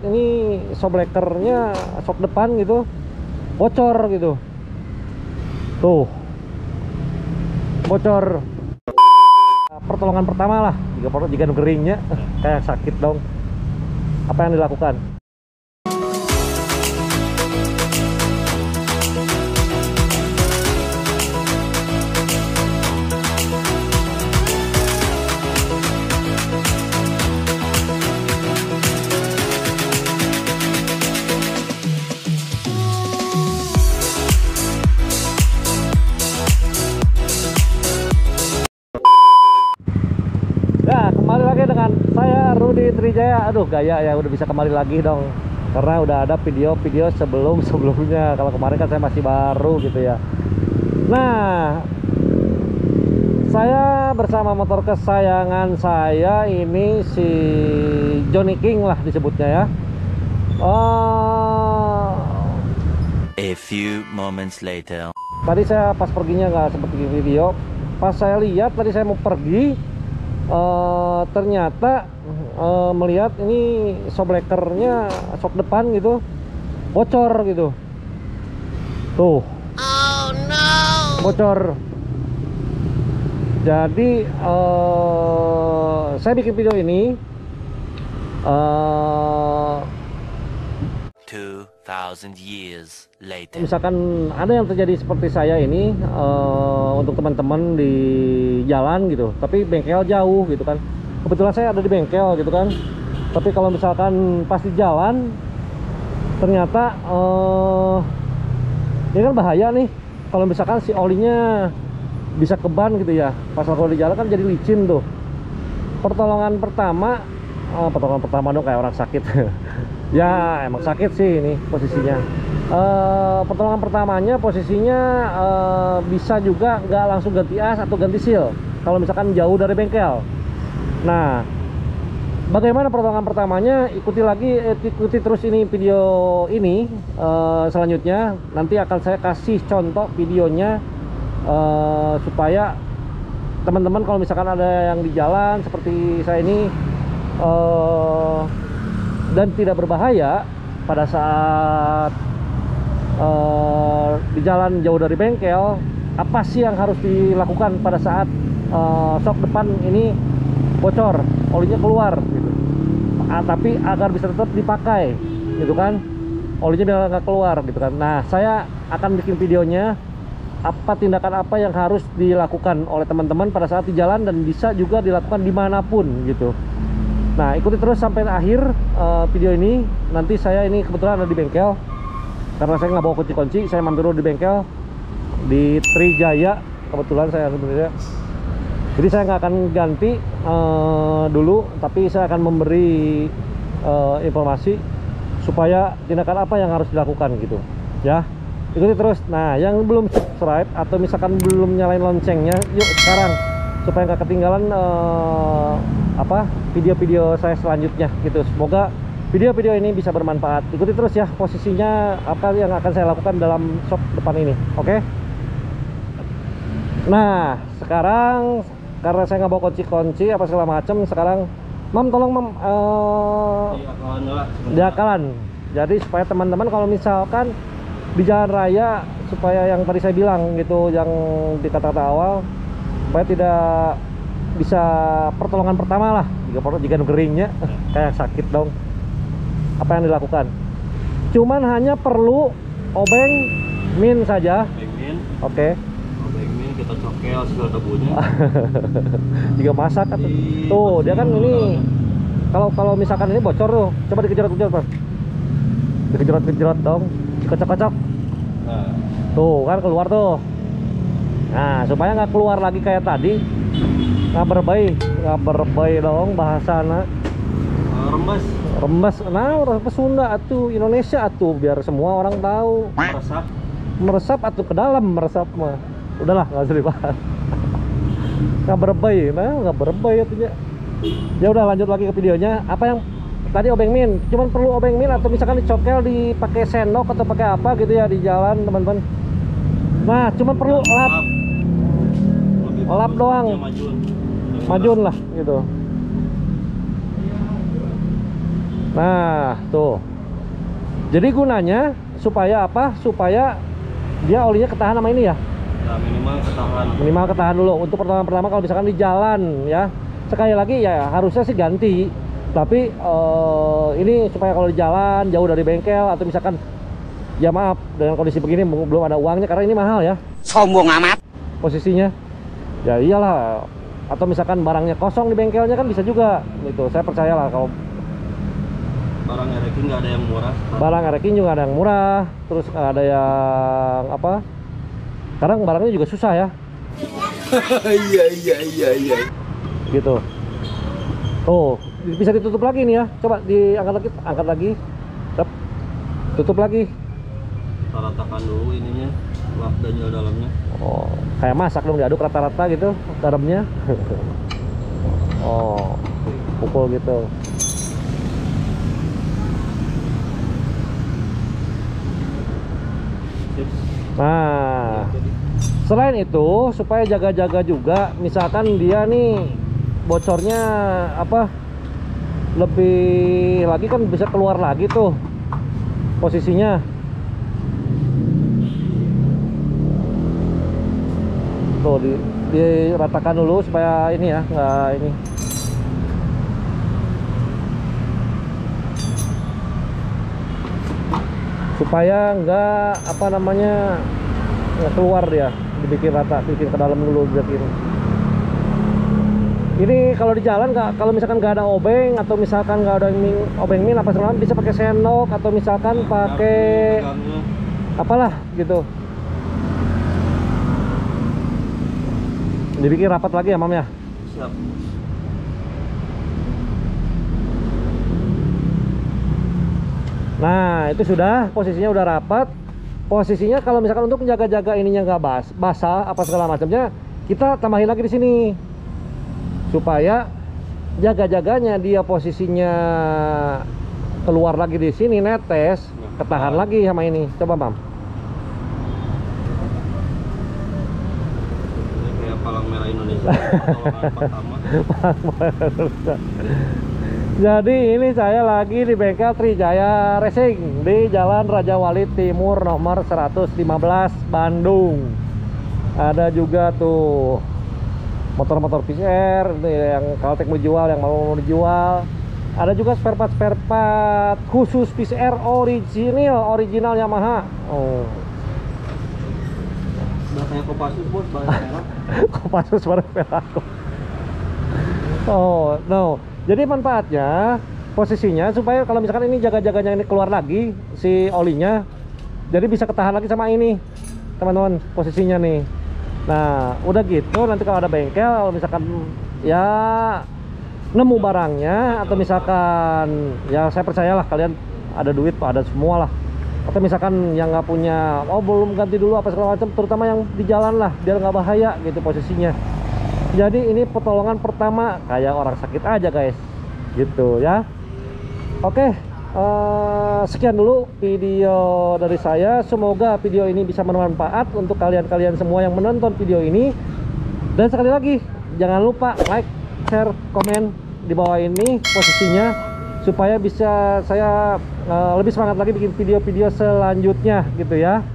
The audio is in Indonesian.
ini shock breakernya, shock depan gitu bocor gitu. Tuh, bocor. Pertolongan pertama lah jika geringnya kayak sakit dong. Apa yang dilakukan? Ya, kembali lagi dengan saya Rudi Trijaya. Aduh, gaya ya, udah bisa kembali lagi dong. Karena udah ada video-video sebelumnya. Kalau kemarin kan saya masih baru gitu ya. Nah, saya bersama motor kesayangan saya ini si Johnny King lah disebutnya ya. A few moments later. Tadi saya pas perginya nggak sempet bikin video. Pas saya lihat tadi saya mau pergi, ternyata melihat ini shock breakernya, shock depan gitu bocor gitu. Tuh, Oh no. bocor. Jadi saya bikin video ini 2000 years later. misalkan ada yang terjadi seperti saya ini, untuk teman-teman di jalan gitu, tapi bengkel jauh gitu kan. Kebetulan saya ada di bengkel gitu kan. Tapi kalau misalkan pas di jalan ternyata ini kan bahaya nih. Kalau misalkan si olinya bisa ke ban gitu ya, pas kalau di jalan kan jadi licin tuh. Pertolongan pertama dong kayak orang sakit. Ya emang sakit sih ini posisinya. Pertolongan pertamanya posisinya bisa juga nggak langsung ganti as atau ganti seal kalau misalkan jauh dari bengkel. Nah, bagaimana pertolongan pertamanya? Ikuti terus ini video ini. Selanjutnya nanti akan saya kasih contoh videonya, supaya teman-teman kalau misalkan ada yang di jalan seperti saya ini dan tidak berbahaya pada saat di jalan jauh dari bengkel, apa sih yang harus dilakukan pada saat shock depan ini bocor, olinya keluar gitu. Tapi agar bisa tetap dipakai gitu kan, olinya biar nggak keluar gitu kan. Nah, saya akan bikin videonya tindakan apa yang harus dilakukan oleh teman-teman pada saat di jalan dan bisa juga dilakukan dimanapun gitu. Nah, ikuti terus sampai akhir video ini. Nanti saya ini kebetulan ada di bengkel, karena saya nggak bawa kunci-kunci, saya mampir dulu di bengkel di Trijaya. Kebetulan saya sebenarnya, jadi saya nggak akan ganti dulu, tapi saya akan memberi informasi supaya tindakan apa yang harus dilakukan gitu ya. Ikuti terus. Nah, yang belum subscribe atau misalkan belum nyalain loncengnya, yuk sekarang supaya nggak ketinggalan video-video saya selanjutnya gitu. Semoga video-video ini bisa bermanfaat. Ikuti terus ya posisinya apa yang akan saya lakukan dalam shock depan ini. Oke? Nah, sekarang karena saya nggak bawa kunci-kunci apa segala macam, sekarang Mam tolong Mam diakalan. Jadi supaya teman-teman kalau misalkan di jalan raya, supaya yang tadi saya bilang gitu, yang di kata-kata awal, supaya tidak bisa pertolongan pertama lah jika geringnya kayak sakit dong. Apa yang dilakukan? Cuman hanya perlu obeng min saja. Oke. Obeng min kita cokel segala debunya. Jika masak atau tuh dia kan ini, kalau misalkan ini bocor tuh, coba dikejerot-kejerot Mas. Dikejerot-kejerot dong, dikocok-kocok. Nah, Tuh kan keluar tuh. Nah, supaya nggak keluar lagi kayak tadi, nggak berbay dong bahasana. Rembes. Nah, rembes Sunda atuh, Indonesia atuh, biar semua orang tahu. Meresap atuh ke dalam, meresap mah. Udahlah, nggak usah dibahas. Nggak berbay atuhnya. Ya udah, lanjut lagi ke videonya. Apa yang tadi obeng min, cuman perlu obeng min atau misalkan dicokel dipakai sendok atau pakai apa gitu ya di jalan teman-teman. Nah, cuman perlu lap doang, majun lah gitu. Nah, tuh. Jadi gunanya supaya apa? Supaya dia olinya ketahan sama ini ya. Ya minimal ketahan. Minimal ketahan dulu. Untuk pertama-pertama kalau misalkan di jalan ya. Sekali lagi ya harusnya sih ganti. Tapi ini supaya kalau di jalan jauh dari bengkel atau misalkan ya maaf dengan kondisi begini belum ada uangnya karena ini mahal ya. Sombong amat. Posisinya. Ya iyalah. Atau misalkan barangnya kosong di bengkelnya kan bisa juga gitu. Saya percayalah kalau Barang Ereking nggak ada yang murah. barang Ereking juga ada yang murah, terus ada yang apa? Sekarang barangnya juga susah ya. Iya. Gitu. Oh, bisa ditutup lagi nih ya. Coba diangkat lagi, angkat lagi. Tep. Tutup lagi. Kita ratakan dulu ininya, lap ganjil dalamnya. Oh, kayak masak dong, diaduk rata-rata gitu dalamnya. Oh, pukul gitu. Sip. Nah, Jadi, selain itu supaya jaga-jaga juga, misalkan dia nih bocornya apa lebih lagi kan bisa keluar lagi tuh posisinya. Tuh diratakan dulu supaya ini ya nggak ini. Supaya nggak apa namanya nggak keluar dia, dibikin rata, bikin ke dalam dulu bikin. Ini kalau di jalan nggak, kalau misalkan nggak ada obeng atau misalkan nggak ada obeng min apa segala bisa pakai sendok atau misalkan pakai pegangnya. apalah gitu. Dibikin rapat lagi ya mam ya. Siap. Nah itu sudah posisinya udah rapat. Posisinya kalau misalkan untuk menjaga-jaga ininya nggak basah apa segala macamnya, kita tambahin lagi di sini supaya jaga-jaganya dia posisinya keluar lagi di sini netes, ketahan lagi sama ini. Coba mam. Ini kayak palang merah Indonesia. Pertama. Jadi ini saya lagi di bengkel Trijaya Racing di Jalan Raja Wali Timur nomor 115 Bandung. Ada juga tuh motor-motor PCR yang Caltech mau dijual, yang mau dijual. Ada juga spare part khusus PCR original Yamaha. Oh. Udah kayak Kopassus bos, barang merah. Kopassus bareng Velaco. Oh, no. Jadi manfaatnya posisinya supaya kalau misalkan ini jaga-jaganya ini keluar lagi si olinya, jadi bisa ketahan lagi sama ini, teman-teman, posisinya nih. Nah, udah gitu nanti kalau ada bengkel, kalau misalkan ya nemu barangnya atau misalkan ya saya percayalah kalian ada duit, ada semua lah. Atau misalkan yang nggak punya, oh belum ganti dulu apa segala macam, terutama yang di jalan lah, biar nggak bahaya gitu posisinya. Jadi ini pertolongan pertama kayak orang sakit aja guys, gitu ya. Oke, sekian dulu video dari saya. Semoga video ini bisa bermanfaat untuk kalian-kalian semua yang menonton video ini. Dan sekali lagi jangan lupa like, share, komen di bawah ini posisinya supaya bisa saya lebih semangat lagi bikin video-video selanjutnya gitu ya.